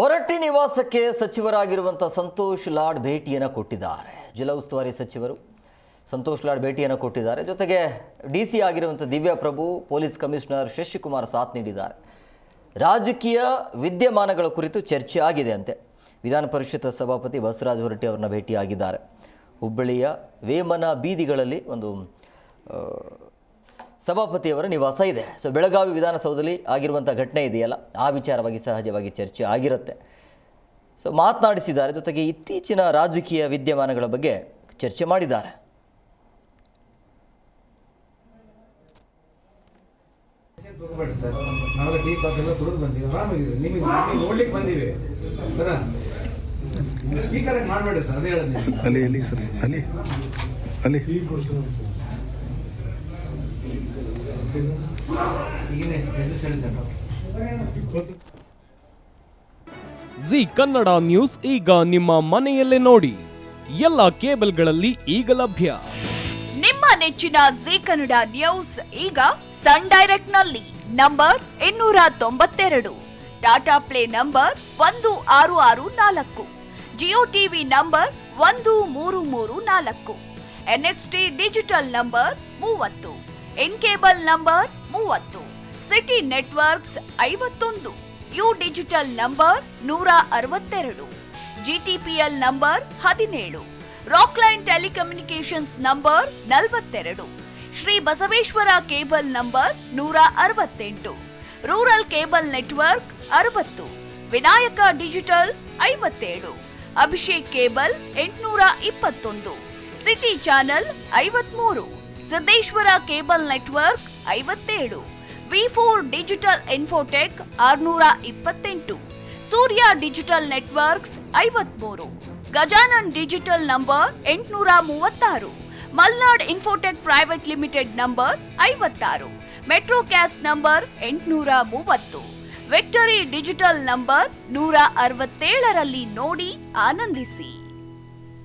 ಹೊರಟ್ಟಿ ನಿವಾಸಕ್ಕೆ ಸಚಿವರಾಗಿರುವಂಥ ಸಂತೋಷ್ ಲಾಡ್ ಭೇಟಿಯನ್ನು ಕೊಟ್ಟಿದ್ದಾರೆ. ಜಿಲ್ಲಾ ಉಸ್ತುವಾರಿ ಸಚಿವರು ಸಂತೋಷ್ ಲಾಡ್ ಭೇಟಿಯನ್ನು ಕೊಟ್ಟಿದ್ದಾರೆ. ಜೊತೆಗೆ ಡಿ.ಸಿ ಆಗಿರುವಂಥ ದಿವ್ಯಾ ಪ್ರಭು, ಪೊಲೀಸ್ ಕಮಿಷನರ್ ಶಶಿಕುಮಾರ್ ಸಾಥ್ ನೀಡಿದ್ದಾರೆ. ರಾಜಕೀಯ ವಿದ್ಯಮಾನಗಳ ಕುರಿತು ಚರ್ಚೆ ಆಗಿದೆ ಅಂತೆ. ವಿಧಾನ ಪರಿಷತ್ ಸಭಾಪತಿ ಬಸವರಾಜ ಹೊರಟ್ಟಿ ಅವರನ್ನ ಭೇಟಿಯಾಗಿದ್ದಾರೆ. ಹುಬ್ಬಳ್ಳಿಯ ವೇಮನ ಬೀದಿಗಳಲ್ಲಿ ಒಂದು ಸಭಾಪತಿಯವರ ನಿವಾಸ ಇದೆ. ಸೊ ಬೆಳಗಾವಿ ವಿಧಾನಸೌಧದಲ್ಲಿ ಆಗಿರುವಂಥ ಘಟನೆ ಇದೆಯಲ್ಲ, ಆ ವಿಚಾರವಾಗಿ ಸಹಜವಾಗಿ ಚರ್ಚೆ ಆಗಿರುತ್ತೆ. ಸೊ ಮಾತನಾಡಿಸಿದ್ದಾರೆ. ಜೊತೆಗೆ ಇತ್ತೀಚಿನ ರಾಜಕೀಯ ವಿದ್ಯಮಾನಗಳ ಬಗ್ಗೆ ಚರ್ಚೆ ಮಾಡಿದ್ದಾರೆ. ಸರ್ ನಾವೆಲ್ಲ ಟೀ ಕಾಫಿ ಎಲ್ಲ ಕುಡಿದು ಬಂದೀವಿ, ಆರಾಮಾಗಿದೆ. ನಿಮಗೆ ನೋಡ್ಲಿಕ್ಕೆ ಬಂದೀವಿ ಸರ. ಸ್ಪೀಕರ್ ಮಾಡಬೇಡ್ರಿ ಸರ್, ಅದೇ ಹೇಳೋದು. ಅಲ್ಲಿ ಸರ್ ಅಲ್ಲಿ ಜಿ ಕನ್ನಡ ನ್ಯೂಸ್ ಈಗ ನಿಮ್ಮ ಮನೆಯಲ್ಲೇ ನೋಡಿ. ಎಲ್ಲ ಕೇಬಲ್ಗಳಲ್ಲಿ ಈಗ ಲಭ್ಯ. ನಿಮ್ಮ ನೆಚ್ಚಿನ ಜಿ ಕನ್ನಡ ನ್ಯೂಸ್ ಈಗ ಸನ್ ಡೈರೆಕ್ಟ್ ನಲ್ಲಿ number 292, Tata play number 1664, Jio TV number 1334, NXT digital number 30, in cable number 30, city networks 51, U digital number 162, GTPL number 17, Rockline telecommunications number 42, Shri Basaveshwara cable number 168, rural cable network 60, Vinayaka digital 57, Abhishek cable 821, city channel 53, Siddeshwara cable network 57, V4 digital Infotech 628, Surya digital networks 53, Gajanan digital number 836, Malnad Infotech private limited number 56, Metrocast number 830, Victory digital number 167ರಲ್ಲಿ ನೋಡಿ ಆನಂದಿಸಿ.